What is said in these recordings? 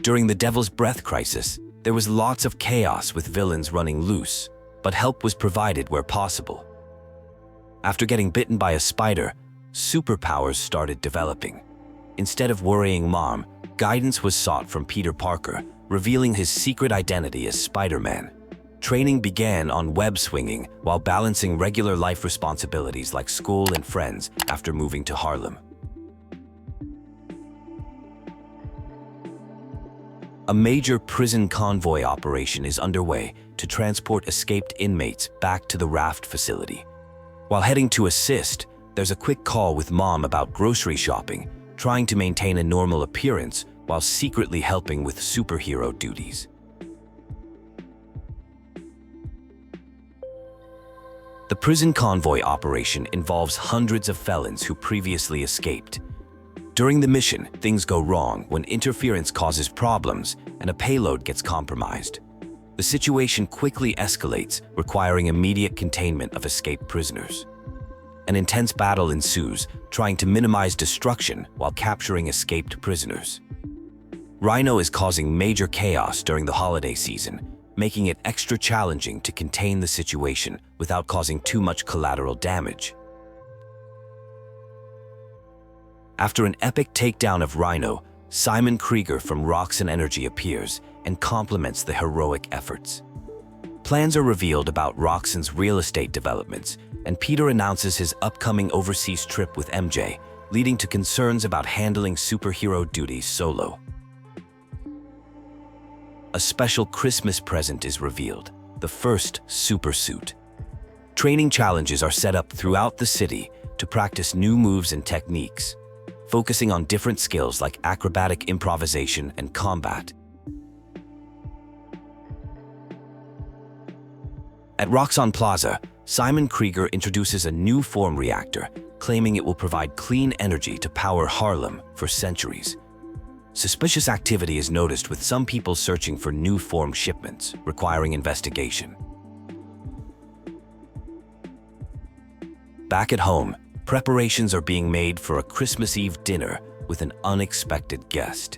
During the Devil's Breath crisis, there was lots of chaos with villains running loose, but help was provided where possible. After getting bitten by a spider, superpowers started developing. Instead of worrying Mom, guidance was sought from Peter Parker, revealing his secret identity as Spider-Man. Training began on web swinging while balancing regular life responsibilities like school and friends after moving to Harlem. A major prison convoy operation is underway to transport escaped inmates back to the Raft facility. While heading to assist, there's a quick call with Mom about grocery shopping, trying to maintain a normal appearance while secretly helping with superhero duties. The prison convoy operation involves hundreds of felons who previously escaped. During the mission, things go wrong when interference causes problems and a payload gets compromised. The situation quickly escalates, requiring immediate containment of escaped prisoners. An intense battle ensues, trying to minimize destruction while capturing escaped prisoners. Rhino is causing major chaos during the holiday season, making it extra challenging to contain the situation without causing too much collateral damage. After an epic takedown of Rhino, Simon Krieger from Roxon Energy appears and compliments the heroic efforts. Plans are revealed about Roxon's real estate developments, and Peter announces his upcoming overseas trip with MJ, leading to concerns about handling superhero duties solo. A special Christmas present is revealed, the first super suit. Training challenges are set up throughout the city to practice new moves and techniques, focusing on different skills like acrobatic improvisation and combat. At Roxxon Plaza, Simon Krieger introduces a new form reactor, claiming it will provide clean energy to power Harlem for centuries. Suspicious activity is noticed with some people searching for new form shipments, requiring investigation. Back at home, preparations are being made for a Christmas Eve dinner with an unexpected guest.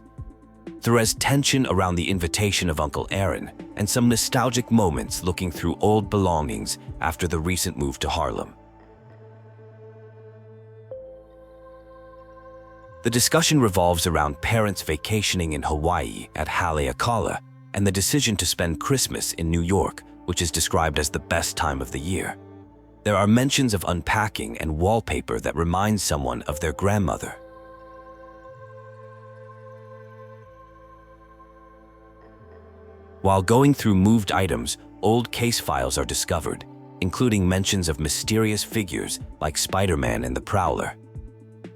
There is tension around the invitation of Uncle Aaron and some nostalgic moments looking through old belongings after the recent move to Harlem. The discussion revolves around parents vacationing in Hawaii at Haleakala and the decision to spend Christmas in New York, which is described as the best time of the year. There are mentions of unpacking and wallpaper that reminds someone of their grandmother. While going through moved items, old case files are discovered, including mentions of mysterious figures like Spider-Man and the Prowler.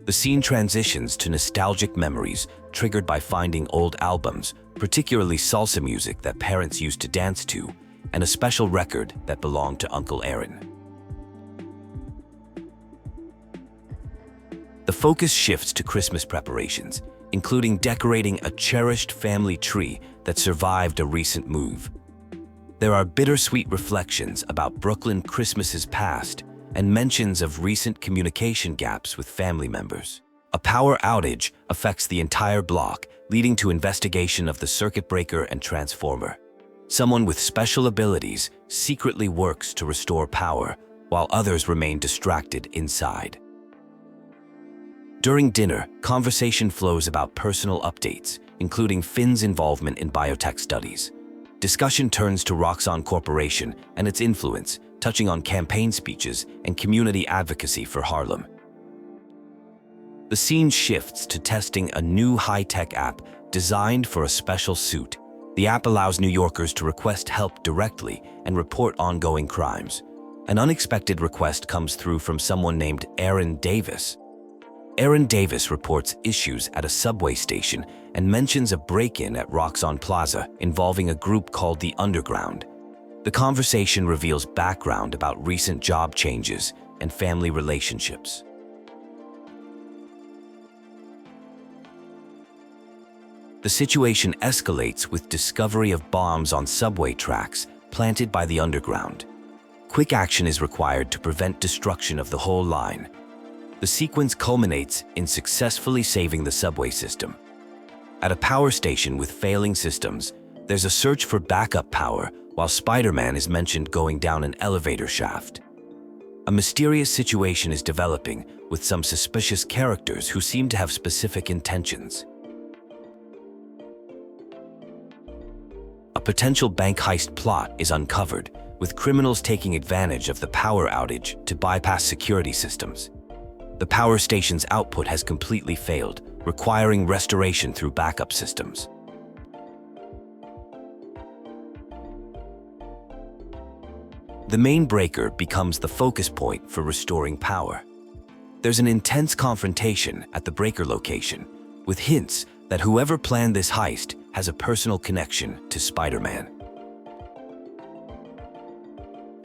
The scene transitions to nostalgic memories triggered by finding old albums, particularly salsa music that parents used to dance to, and a special record that belonged to Uncle Aaron. The focus shifts to Christmas preparations, including decorating a cherished family tree that survived a recent move. There are bittersweet reflections about Brooklyn Christmases past and mentions of recent communication gaps with family members. A power outage affects the entire block, leading to investigation of the circuit breaker and transformer. Someone with special abilities secretly works to restore power, while others remain distracted inside. During dinner, conversation flows about personal updates, including Finn's involvement in biotech studies. Discussion turns to Roxxon Corporation and its influence, touching on campaign speeches and community advocacy for Harlem. The scene shifts to testing a new high-tech app designed for a special suit. The app allows New Yorkers to request help directly and report ongoing crimes. An unexpected request comes through from someone named Aaron Davis. Aaron Davis reports issues at a subway station and mentions a break-in at Roxxon Plaza involving a group called the Underground. The conversation reveals background about recent job changes and family relationships. The situation escalates with discovery of bombs on subway tracks planted by the Underground. Quick action is required to prevent destruction of the whole line. The sequence culminates in successfully saving the subway system. At a power station with failing systems, there's a search for backup power while Spider-Man is mentioned going down an elevator shaft. A mysterious situation is developing with some suspicious characters who seem to have specific intentions. A potential bank heist plot is uncovered, with criminals taking advantage of the power outage to bypass security systems. The power station's output has completely failed, requiring restoration through backup systems. The main breaker becomes the focus point for restoring power. There's an intense confrontation at the breaker location, with hints that whoever planned this heist has a personal connection to Spider-Man.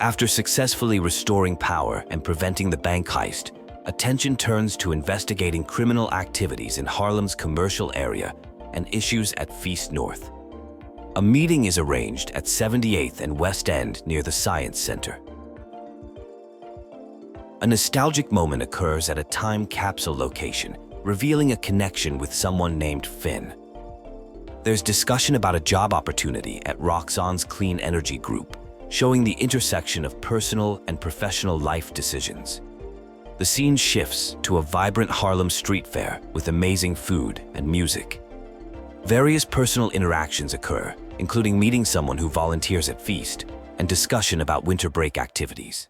After successfully restoring power and preventing the bank heist, attention turns to investigating criminal activities in Harlem's commercial area and issues at Fisk North. A meeting is arranged at 78th and West End near the Science Center. A nostalgic moment occurs at a time capsule location, revealing a connection with someone named Finn. There's discussion about a job opportunity at Roxxon's clean energy group, showing the intersection of personal and professional life decisions. The scene shifts to a vibrant Harlem street fair with amazing food and music. Various personal interactions occur, including meeting someone who volunteers at Feast and discussion about winter break activities.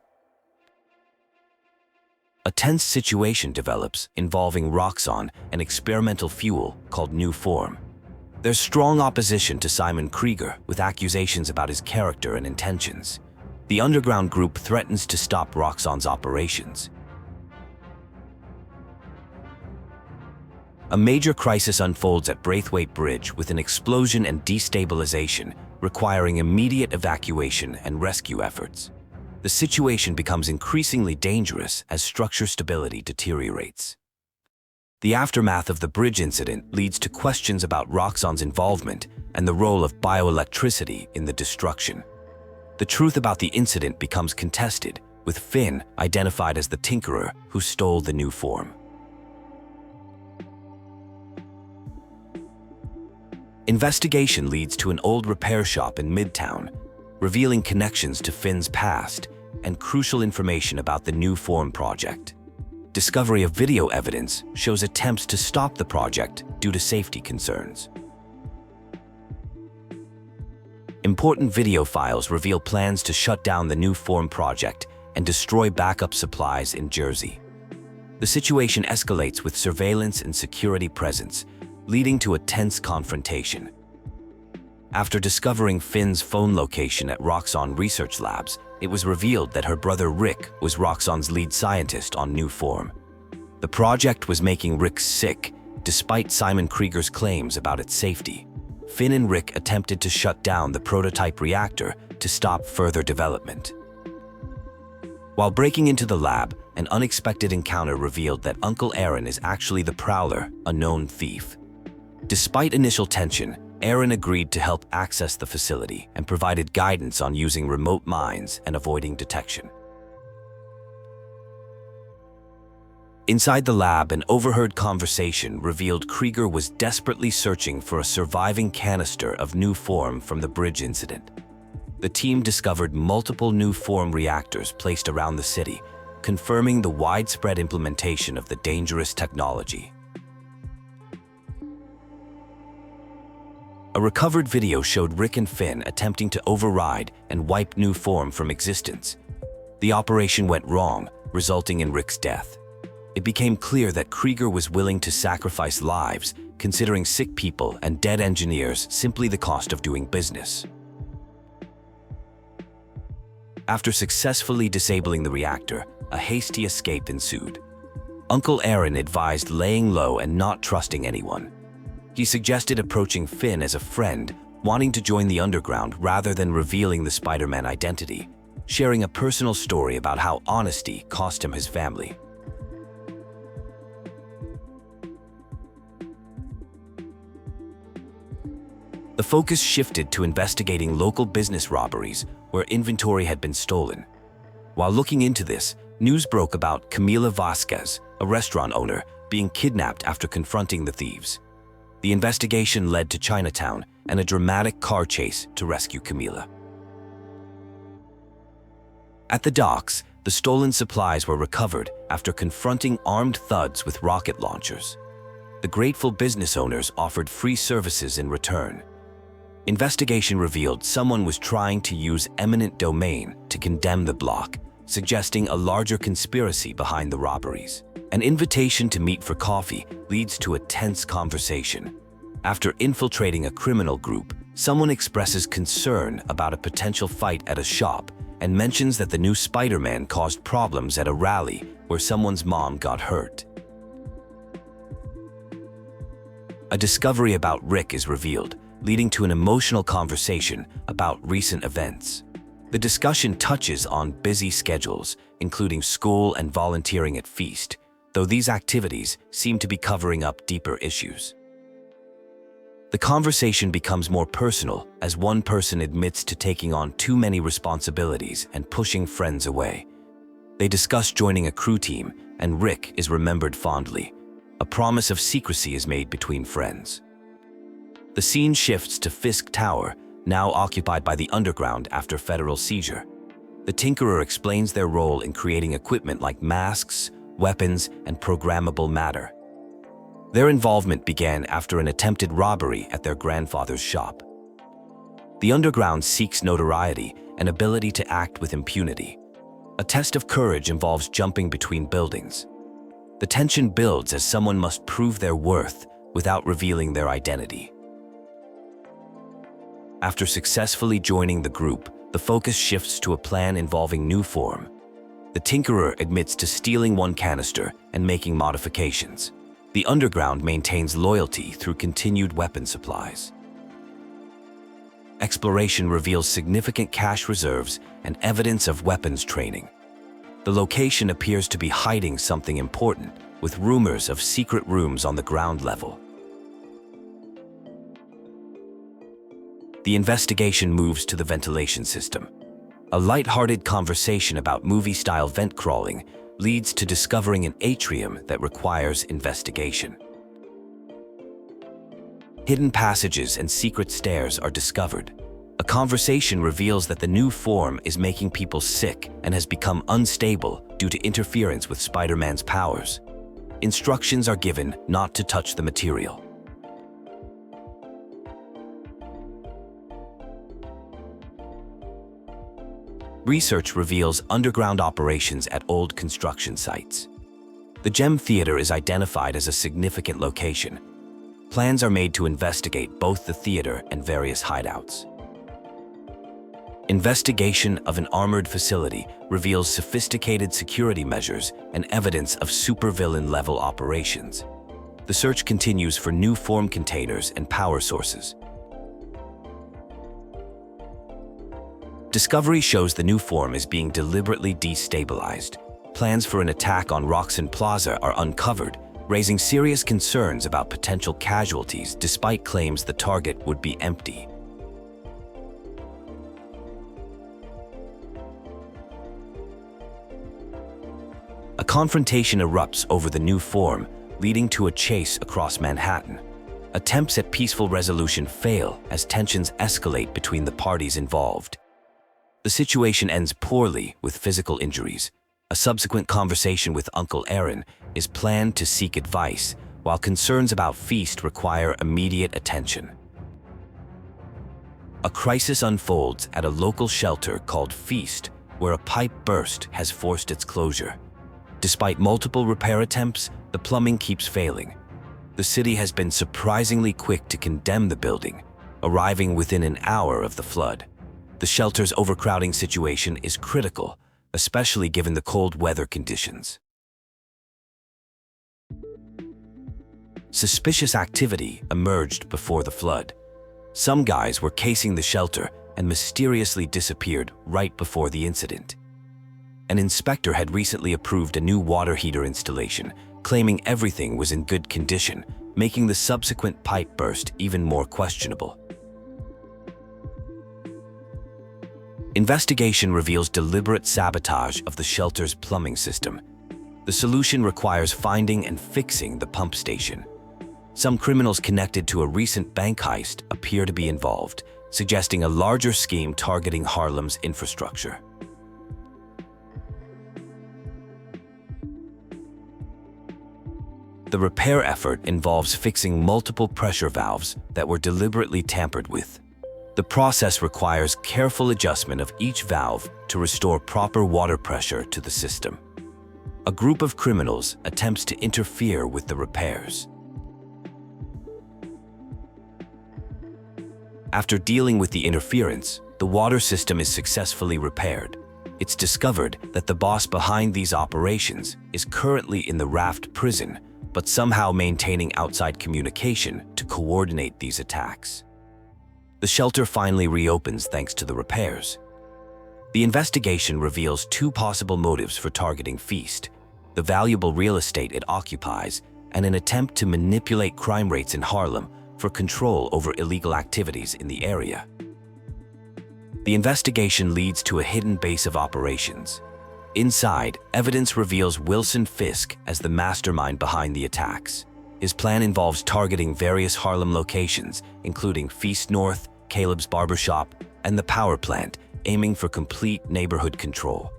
A tense situation develops involving Roxon and experimental fuel called New Form. There's strong opposition to Simon Krieger with accusations about his character and intentions. The underground group threatens to stop Roxxon's operations. A major crisis unfolds at Braithwaite Bridge with an explosion and destabilization, requiring immediate evacuation and rescue efforts. The situation becomes increasingly dangerous as structure stability deteriorates. The aftermath of the bridge incident leads to questions about Roxxon's involvement and the role of bioelectricity in the destruction. The truth about the incident becomes contested, with Finn identified as the tinkerer who stole the New Form. Investigation leads to an old repair shop in Midtown, revealing connections to Finn's past and crucial information about the New Form project. Discovery of video evidence shows attempts to stop the project due to safety concerns. Important video files reveal plans to shut down the New Form project and destroy backup supplies in Jersey. The situation escalates with surveillance and security presence, leading to a tense confrontation. After discovering Finn's phone location at Roxxon Research Labs, it was revealed that her brother Rick was Roxxon's lead scientist on New Form. The project was making Rick sick, despite Simon Krieger's claims about its safety. Finn and Rick attempted to shut down the prototype reactor to stop further development. While breaking into the lab, an unexpected encounter revealed that Uncle Aaron is actually the Prowler, a known thief. Despite initial tension, Aaron agreed to help access the facility and provided guidance on using remote mines and avoiding detection. Inside the lab, an overheard conversation revealed Krieger was desperately searching for a surviving canister of New Form from the bridge incident. The team discovered multiple New Form reactors placed around the city, confirming the widespread implementation of the dangerous technology. A recovered video showed Rick and Finn attempting to override and wipe New Form from existence. The operation went wrong, resulting in Rick's death. It became clear that Krieger was willing to sacrifice lives, considering sick people and dead engineers simply the cost of doing business. After successfully disabling the reactor, a hasty escape ensued. Uncle Aaron advised laying low and not trusting anyone. He suggested approaching Finn as a friend, wanting to join the underground rather than revealing the Spider-Man identity, sharing a personal story about how honesty cost him his family. The focus shifted to investigating local business robberies where inventory had been stolen. While looking into this, news broke about Camila Vasquez, a restaurant owner, being kidnapped after confronting the thieves. The investigation led to Chinatown and a dramatic car chase to rescue Camila. At the docks, the stolen supplies were recovered after confronting armed thugs with rocket launchers. The grateful business owners offered free services in return. Investigation revealed someone was trying to use eminent domain to condemn the block, suggesting a larger conspiracy behind the robberies. An invitation to meet for coffee leads to a tense conversation. After infiltrating a criminal group, someone expresses concern about a potential fight at a shop and mentions that the new Spider-Man caused problems at a rally where someone's mom got hurt. A discovery about Rick is revealed, leading to an emotional conversation about recent events. The discussion touches on busy schedules, including school and volunteering at Feast, though these activities seem to be covering up deeper issues. The conversation becomes more personal as one person admits to taking on too many responsibilities and pushing friends away. They discuss joining a crew team, and Rick is remembered fondly. A promise of secrecy is made between friends. The scene shifts to Fisk Tower, now occupied by the underground after federal seizure. The Tinkerer explains their role in creating equipment like masks, weapons, and programmable matter. Their involvement began after an attempted robbery at their grandfather's shop. The underground seeks notoriety and ability to act with impunity. A test of courage involves jumping between buildings. The tension builds as someone must prove their worth without revealing their identity. After successfully joining the group, the focus shifts to a plan involving new form. The Tinkerer admits to stealing one canister and making modifications. The underground maintains loyalty through continued weapon supplies. Exploration reveals significant cash reserves and evidence of weapons training. The location appears to be hiding something important, with rumors of secret rooms on the ground level. The investigation moves to the ventilation system. A light-hearted conversation about movie-style vent crawling leads to discovering an atrium that requires investigation. Hidden passages and secret stairs are discovered. A conversation reveals that the new form is making people sick and has become unstable due to interference with Spider-Man's powers. Instructions are given not to touch the material. Research reveals underground operations at old construction sites. The Gem Theater is identified as a significant location. Plans are made to investigate both the theater and various hideouts. Investigation of an armored facility reveals sophisticated security measures and evidence of supervillain-level operations. The search continues for new form containers and power sources. Discovery shows the new form is being deliberately destabilized. Plans for an attack on Roxxon Plaza are uncovered, raising serious concerns about potential casualties despite claims the target would be empty. A confrontation erupts over the new form, leading to a chase across Manhattan. Attempts at peaceful resolution fail as tensions escalate between the parties involved. The situation ends poorly with physical injuries. A subsequent conversation with Uncle Aaron is planned to seek advice, while concerns about Feast require immediate attention. A crisis unfolds at a local shelter called Feast, where a pipe burst has forced its closure. Despite multiple repair attempts, the plumbing keeps failing. The city has been surprisingly quick to condemn the building, arriving within an hour of the flood. The shelter's overcrowding situation is critical, especially given the cold weather conditions. Suspicious activity emerged before the flood. Some guys were casing the shelter and mysteriously disappeared right before the incident. An inspector had recently approved a new water heater installation, claiming everything was in good condition, making the subsequent pipe burst even more questionable. Investigation reveals deliberate sabotage of the shelter's plumbing system. The solution requires finding and fixing the pump station. Some criminals connected to a recent bank heist appear to be involved, suggesting a larger scheme targeting Harlem's infrastructure. The repair effort involves fixing multiple pressure valves that were deliberately tampered with. The process requires careful adjustment of each valve to restore proper water pressure to the system. A group of criminals attempts to interfere with the repairs. After dealing with the interference, the water system is successfully repaired. It's discovered that the boss behind these operations is currently in the Raft prison, but somehow maintaining outside communication to coordinate these attacks. The shelter finally reopens thanks to the repairs. The investigation reveals two possible motives for targeting Feast: the valuable real estate it occupies and an attempt to manipulate crime rates in Harlem for control over illegal activities in the area. The investigation leads to a hidden base of operations. Inside, evidence reveals Wilson Fisk as the mastermind behind the attacks. His plan involves targeting various Harlem locations, including Feast North, Caleb's barbershop, and the power plant, aiming for complete neighborhood control.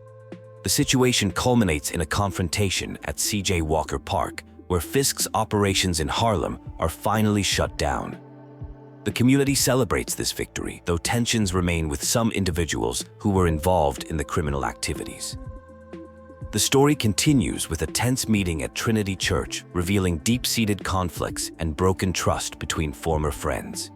The situation culminates in a confrontation at C.J. Walker Park, where Fisk's operations in Harlem are finally shut down. The community celebrates this victory, though tensions remain with some individuals who were involved in the criminal activities. The story continues with a tense meeting at Trinity Church, revealing deep-seated conflicts and broken trust between former friends.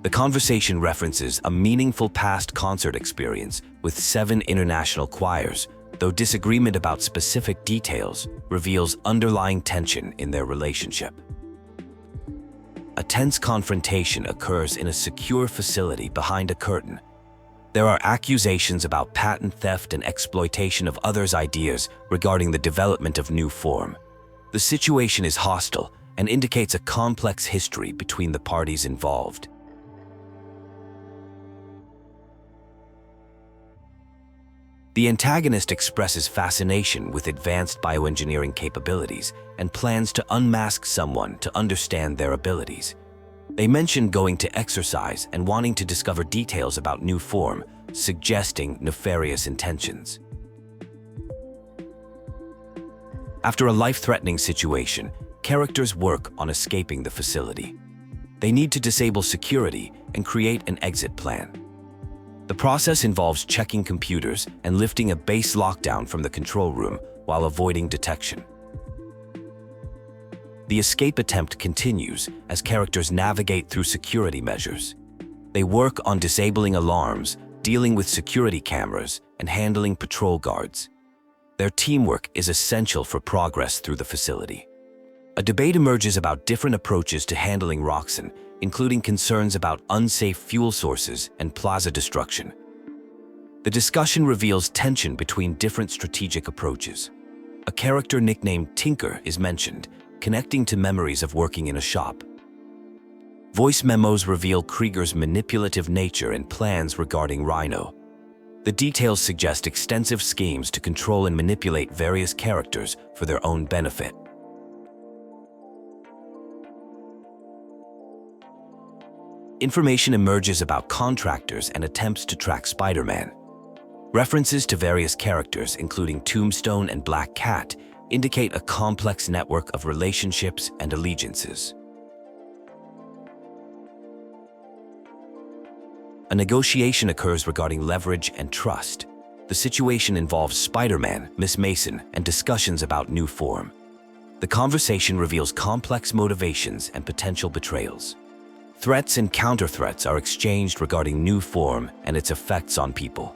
The conversation references a meaningful past concert experience with 7 international choirs, though disagreement about specific details reveals underlying tension in their relationship. A tense confrontation occurs in a secure facility behind a curtain. There are accusations about patent theft and exploitation of others' ideas regarding the development of new form. The situation is hostile and indicates a complex history between the parties involved. The antagonist expresses fascination with advanced bioengineering capabilities and plans to unmask someone to understand their abilities. They mention going to exercise and wanting to discover details about new form, suggesting nefarious intentions. After a life-threatening situation, characters work on escaping the facility. They need to disable security and create an exit plan. The process involves checking computers and lifting a base lockdown from the control room while avoiding detection. The escape attempt continues as characters navigate through security measures. They work on disabling alarms, dealing with security cameras, and handling patrol guards. Their teamwork is essential for progress through the facility. A debate emerges about different approaches to handling Roxon, including concerns about unsafe fuel sources and Plaza destruction. The discussion reveals tension between different strategic approaches. A character nicknamed Tinker is mentioned, connecting to memories of working in a shop. Voice memos reveal Krieger's manipulative nature and plans regarding Rhino. The details suggest extensive schemes to control and manipulate various characters for their own benefit. Information emerges about contractors and attempts to track Spider-Man. References to various characters, including Tombstone and Black Cat, indicate a complex network of relationships and allegiances. A negotiation occurs regarding leverage and trust. The situation involves Spider-Man, Miss Mason, and discussions about new form. The conversation reveals complex motivations and potential betrayals. Threats and counter-threats are exchanged regarding new form and its effects on people.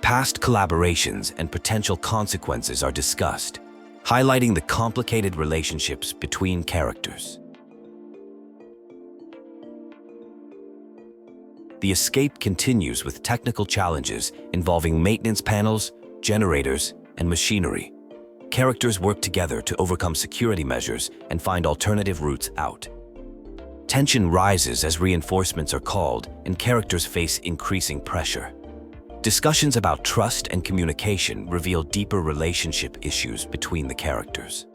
Past collaborations and potential consequences are discussed, highlighting the complicated relationships between characters. The escape continues with technical challenges involving maintenance panels, generators, and machinery. Characters work together to overcome security measures and find alternative routes out. Tension rises as reinforcements are called and characters face increasing pressure. Discussions about trust and communication reveal deeper relationship issues between the characters.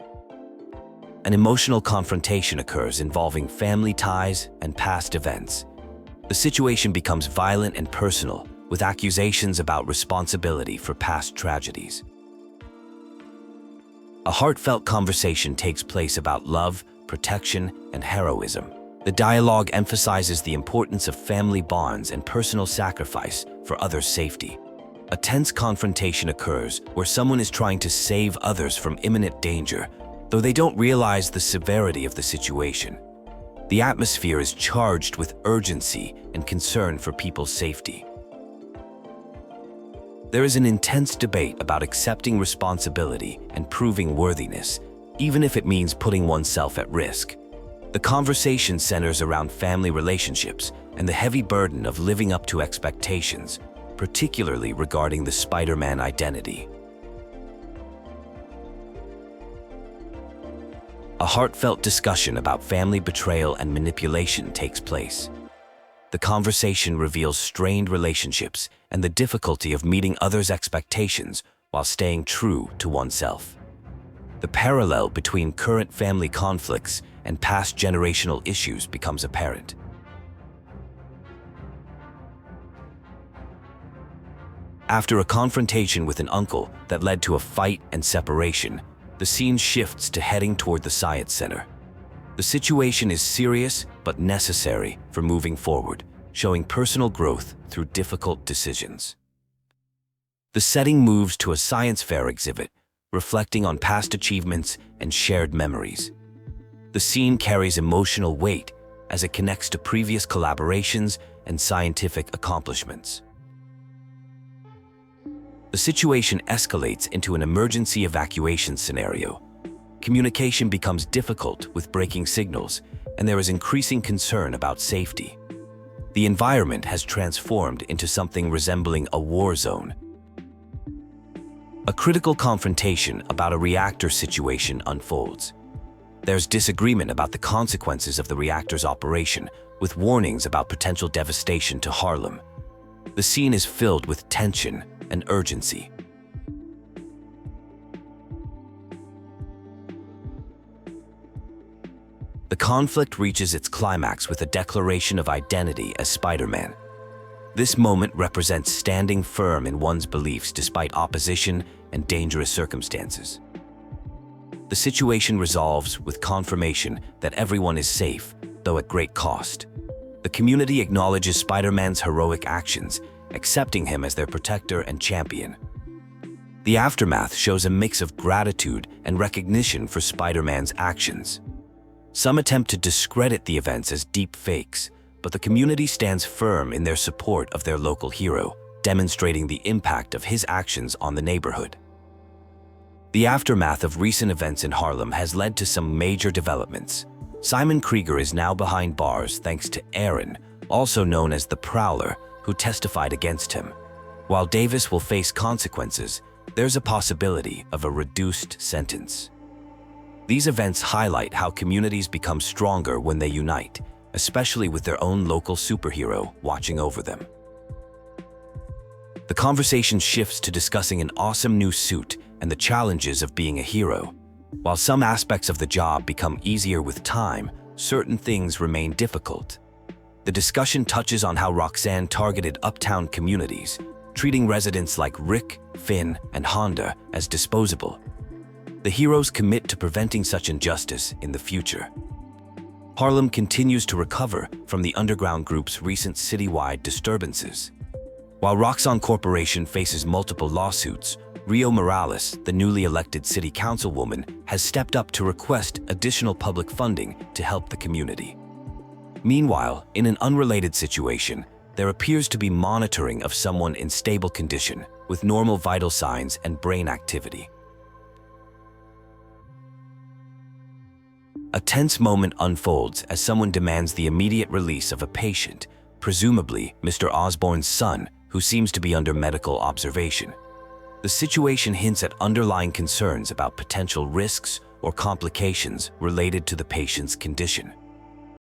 an emotional confrontation occurs involving family ties and past events. The situation becomes violent and personal, with accusations about responsibility for past tragedies. A heartfelt conversation takes place about love, protection, and heroism. The dialogue emphasizes the importance of family bonds and personal sacrifice for others' safety. A tense confrontation occurs where someone is trying to save others from imminent danger, though they don't realize the severity of the situation. The atmosphere is charged with urgency and concern for people's safety. There is an intense debate about accepting responsibility and proving worthiness, even if it means putting oneself at risk. The conversation centers around family relationships and the heavy burden of living up to expectations, particularly regarding the Spider-Man identity. A heartfelt discussion about family betrayal and manipulation takes place. The conversation reveals strained relationships and the difficulty of meeting others' expectations while staying true to oneself. The parallel between current family conflicts and past generational issues becomes apparent. After a confrontation with an uncle that led to a fight and separation, the scene shifts to heading toward the Science Center. The situation is serious but necessary for moving forward, showing personal growth through difficult decisions. The setting moves to a science fair exhibit, reflecting on past achievements and shared memories. The scene carries emotional weight as it connects to previous collaborations and scientific accomplishments. The situation escalates into an emergency evacuation scenario. Communication becomes difficult with breaking signals, and there is increasing concern about safety. The environment has transformed into something resembling a war zone. A critical confrontation about a reactor situation unfolds. There's disagreement about the consequences of the reactor's operation, with warnings about potential devastation to Harlem. The scene is filled with tension and urgency. The conflict reaches its climax with a declaration of identity as Spider-Man. This moment represents standing firm in one's beliefs despite opposition and dangerous circumstances. The situation resolves with confirmation that everyone is safe, though at great cost. The community acknowledges Spider-Man's heroic actions, accepting him as their protector and champion. The aftermath shows a mix of gratitude and recognition for Spider-Man's actions. Some attempt to discredit the events as deep fakes, but the community stands firm in their support of their local hero, demonstrating the impact of his actions on the neighborhood. The aftermath of recent events in Harlem has led to some major developments. Simon Krieger is now behind bars thanks to Aaron, also known as the Prowler, who testified against him. While Davis will face consequences, there's a possibility of a reduced sentence. These events highlight how communities become stronger when they unite, especially with their own local superhero watching over them. The conversation shifts to discussing an awesome new suit and the challenges of being a hero. While some aspects of the job become easier with time, certain things remain difficult. The discussion touches on how Roxxon targeted uptown communities, treating residents like Rick, Finn, and Honda as disposable. The heroes commit to preventing such injustice in the future. Harlem continues to recover from the underground group's recent citywide disturbances. While Roxon Corporation faces multiple lawsuits, Rio Morales, the newly elected city councilwoman, has stepped up to request additional public funding to help the community. Meanwhile, in an unrelated situation, there appears to be monitoring of someone in stable condition, with normal vital signs and brain activity. A tense moment unfolds as someone demands the immediate release of a patient, presumably Mr. Osborn's son, who seems to be under medical observation. The situation hints at underlying concerns about potential risks or complications related to the patient's condition.